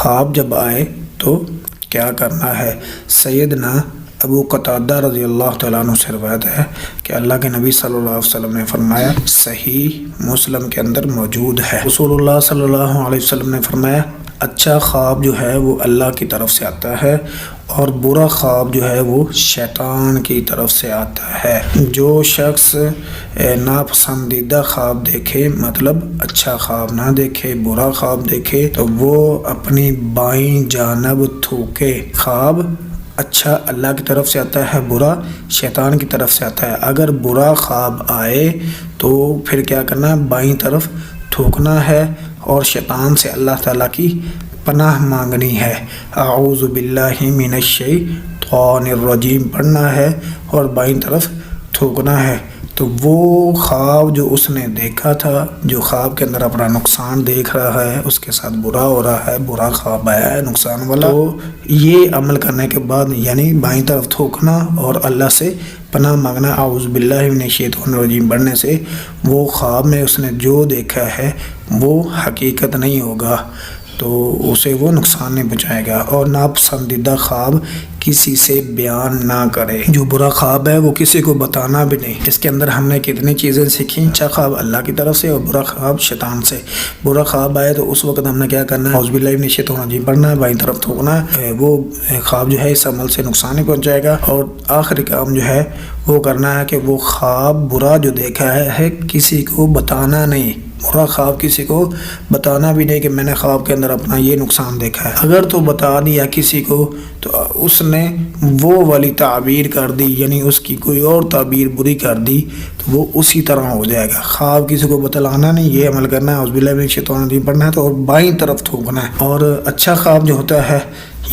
خواب جب آئے تو کیا کرنا ہے۔ سیدنا ابو قتادہ رضی اللہ تعالیٰ عنہ سے روایت ہے کہ اللہ کے نبی صلی اللہ علیہ وسلم نے فرمایا، صحیح مسلم کے اندر موجود ہے، رسول اللہ صلی اللہ علیہ وسلم نے فرمایا، اچھا خواب جو ہے وہ اللہ کی طرف سے آتا ہے اور برا خواب جو ہے وہ شیطان کی طرف سے آتا ہے۔ جو شخص ناپسندیدہ خواب دیکھے، مطلب اچھا خواب نہ دیکھے، برا خواب دیکھے، تو وہ اپنی بائیں جانب تھوکے۔ خواب اچھا اللہ کی طرف سے آتا ہے، برا شیطان کی طرف سے آتا ہے۔ اگر برا خواب آئے تو پھر کیا کرنا ہے، بائیں طرف تھوکنا ہے اور شیطان سے اللہ تعالیٰ کی پناہ مانگنی ہے، اعوذ باللہ من الشیطان الرجیم پڑھنا ہے اور بائیں طرف تھوکنا ہے۔ تو وہ خواب جو اس نے دیکھا تھا، جو خواب کے اندر اپنا نقصان دیکھ رہا ہے، اس کے ساتھ برا ہو رہا ہے، برا خواب آیا ہے نقصان والا، تو یہ عمل کرنے کے بعد یعنی بائیں طرف تھوکنا اور اللہ سے پناہ مانگنا اعوذ باللہ من الشیطان الرجیم پڑھنے سے وہ خواب میں اس نے جو دیکھا ہے وہ حقیقت نہیں ہوگا، تو اسے وہ نقصان نہیں پہنچائے گا۔ اور ناپسندیدہ خواب کسی سے بیان نہ کرے، جو برا خواب ہے وہ کسی کو بتانا بھی نہیں۔ اس کے اندر ہم نے کتنی چیزیں سیکھیں، اچھا خواب اللہ کی طرف سے اور برا خواب شیطان سے۔ برا خواب آئے تو اس وقت ہم نے کیا کرنا ہے، اعوذ باللہ من الشیطان الرجیم پڑھنا ہے، بائیں طرف تھوکنا ہے، وہ خواب جو ہے اس عمل سے نقصان نہیں پہنچائے گا۔ اور آخری کام جو ہے وہ کرنا ہے کہ وہ خواب برا جو دیکھا ہے کسی کو بتانا نہیں، برا خواب کسی کو بتانا بھی نہیں کہ میں نے خواب کے اندر اپنا یہ نقصان دیکھا ہے۔ اگر تو بتا دیا کسی کو تو اس نے وہ والی تعبیر کر دی، یعنی اس کی کوئی اور تعبیر بری کر دی تو وہ اسی طرح ہو جائے گا۔ خواب کسی کو بتلانا نہیں، یہ عمل کرنا ہے، اعوذ باللہ من الشیطان الرجیم پڑھنا ہے تو اور بائیں طرف تھوکنا ہے۔ اور اچھا خواب جو ہوتا ہے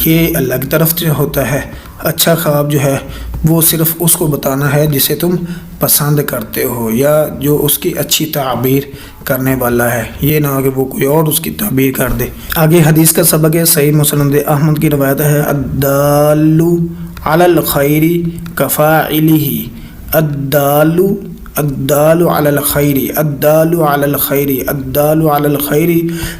یہ اللہ کی طرف سے ہوتا ہے۔ اچھا خواب جو ہے وہ صرف اس کو بتانا ہے جسے تم پسند کرتے ہو یا جو اس کی اچھی تعبیر کرنے والا ہے، یہ نہ ہو کہ وہ کوئی اور اس کی تعبیر کر دے۔ آگے حدیث کا سبق ہے، صحیح مسند احمد کی روایت ہے، الدال علی الخیر کفاعلہ، الدال علی الخیر، الدال علی الخیر، الدال علی الخیر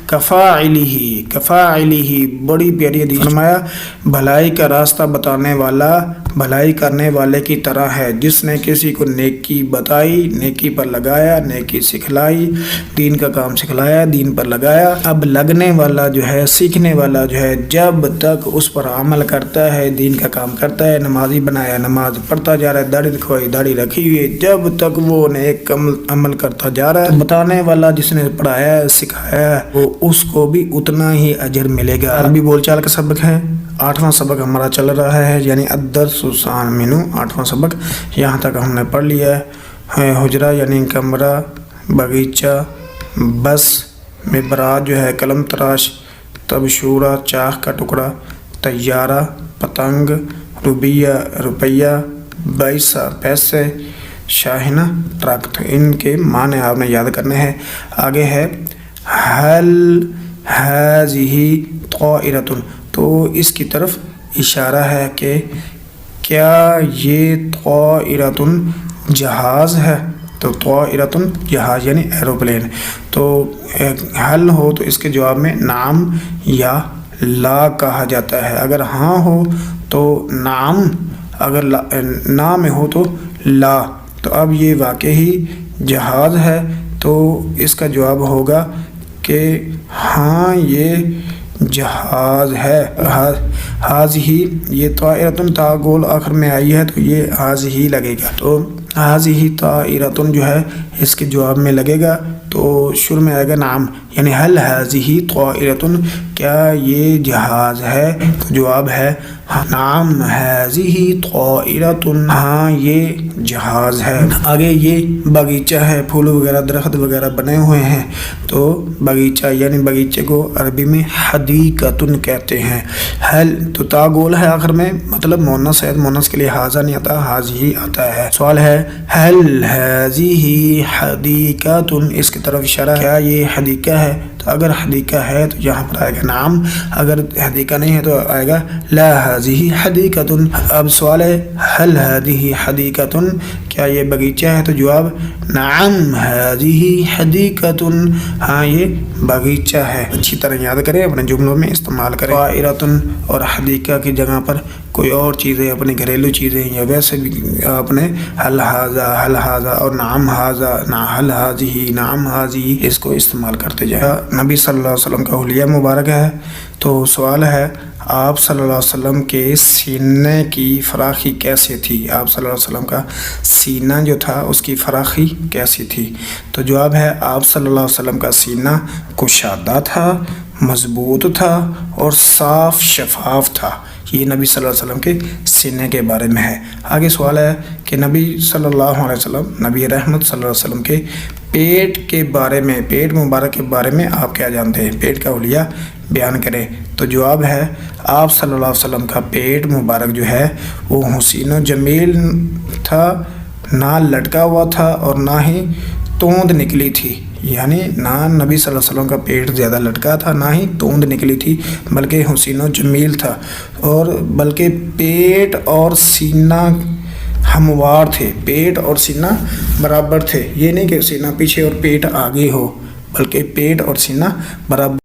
کفاعلہ، بڑی پیاری حدیث فرمایا، بھلائی کا راستہ بتانے والا بھلائی کرنے والے کی طرح ہے، جس نے کسی کو نیکی بتائی، نیکی پر لگایا، نیکی سکھلائی، دین کا کام سکھلایا، دین پر لگایا۔ اب لگنے والا جو ہے، سیکھنے والا جو ہے، جب تک اس پر عمل کرتا ہے، دین کا کام کرتا ہے، نمازی بنایا، نماز پڑھتا جا رہا ہے، داڑھی رکھوائی، داڑھی رکھی ہوئی ہے، جب تک وہ نیک عمل کرتا جا رہا ہے، بتانے والا جس نے پڑھایا ہے، سکھایا ہے، وہ اس کو بھی اتنا ہی اجر ملے گا۔ عربی بول چال کا سبق ہے، 8واں سبق ہمارا چل رہا ہے، یعنی الدرس الثامن، 8واں سبق یہاں تک ہم نے پڑھ لیا ہے۔ حجرہ یعنی کمرہ، باغیچہ، بس، مبرات جو ہے قلم تراش، تبشورہ چاق کا ٹکڑا، طیارہ پتنگ، روبیہ روپیہ، پیسہ پیسے، شاہنہ ٹرک، تو ان کے معنی آپ نے یاد کرنے ہیں۔ آگے ہے حل ہذہ طائرۃ، تو اس کی طرف اشارہ ہے کہ کیا یہ طائرۃ جہاز ہے، تو طائرۃ جہاز یعنی ایروپلین، تو حل ہو تو اس کے جواب میں نعم یا لا کہا جاتا ہے۔ اگر ہاں ہو تو نعم، اگر نہ میں ہو تو لا، تو اب یہ واقعی جہاز ہے تو اس کا جواب ہوگا کہ ہاں یہ جہاز ہے۔ ہذہ، یہ طائرۃ تا گول آخر میں آئی ہے تو یہ ہذہ لگے گا، تو ہذہ طائرۃ جو ہے اس کے جواب میں لگے گا تو شروع میں آئے گا نعم، یعنی حل ہذہ طائرۃ، کیا یہ جہاز ہے، تو جواب ہے نعم ہذہ طائرۃ، ہاں یہ جہاز ہے۔ آگے یہ باغیچہ ہے، پھول وغیرہ درخت وغیرہ بنے ہوئے ہیں، تو باغیچہ یعنی باغیچے کو عربی میں حدیقۃ کہتے ہیں۔ حل تو تا گول ہے آخر میں، مطلب مونس ہے، مونس کے لیے ہاذا نہیں آتا، ہذہ آتا ہے۔ سوال ہے حل ہذہ حدیقۃ، اس کی طرف اشارہ، کیا یہ حدیقہ ہے، تو اگر حدیقہ ہے تو یہاں پر آئے گا نعم، اگر حدیقہ نہیں ہے تو آئے گا لا ہذہ حدیقۃ۔ اب سوال ہے حل ہذہ حدیقۃ، کیا یہ باغیچہ ہے؟ تو جواب نعم هذه حدیقۃ، ہاں یہ باغیچہ ہے. اچھی طرح یاد کریں، اپنے جملوں میں استعمال کریں. طائرۃ اور حدیقہ کی جگہ پر کوئی اور چیزیں، اپنی گھریلو چیزیں یا ویسے بھی اپنے حل ھذا اور نعم ھذا، حل ھذہ، نعم ھذہ اس کو استعمال کرتے جائیں. نبی صلی اللہ علیہ وسلم کا حلیہ مبارک ہے. تو سوال ہے آپ صلی اللہ علیہ وسلم کے سینے کی فراخی کیسے تھی؟ آپ صلی اللہ علیہ وسلم کا سینہ جو تھا اس کی فراخی کیسی تھی؟ تو جواب ہے آپ صلی اللہ علیہ وسلم کا سینہ کشادہ تھا، مضبوط تھا اور صاف شفاف تھا. یہ نبی صلی اللہ علیہ وسلم کے سینے کے بارے میں ہے. آگے سوال ہے کہ نبی صلی اللہ علیہ وسلم، نبی رحمت صلی اللہ علیہ وسلم کے پیٹ کے بارے میں، پیٹ مبارک کے بارے میں آپ کیا جانتے ہیں؟ پیٹ کا حلیہ بیان کریں. تو جواب ہے آپ صلی اللہ علیہ وسلم کا پیٹ مبارک جو ہے وہ حسین و جمیل تھا، نہ لٹکا ہوا تھا اور نہ ہی توند نکلی تھی. یعنی نہ نبی صلی اللہ علیہ وسلم کا پیٹ زیادہ لٹکا تھا، نہ ہی توند نکلی تھی، بلکہ حسین و جمیل تھا. اور بلکہ پیٹ اور سینہ ہموار تھے، پیٹ اور سینہ برابر تھے. یہ نہیں کہ سینہ پیچھے اور پیٹ آگے ہو، بلکہ پیٹ اور سینہ برابر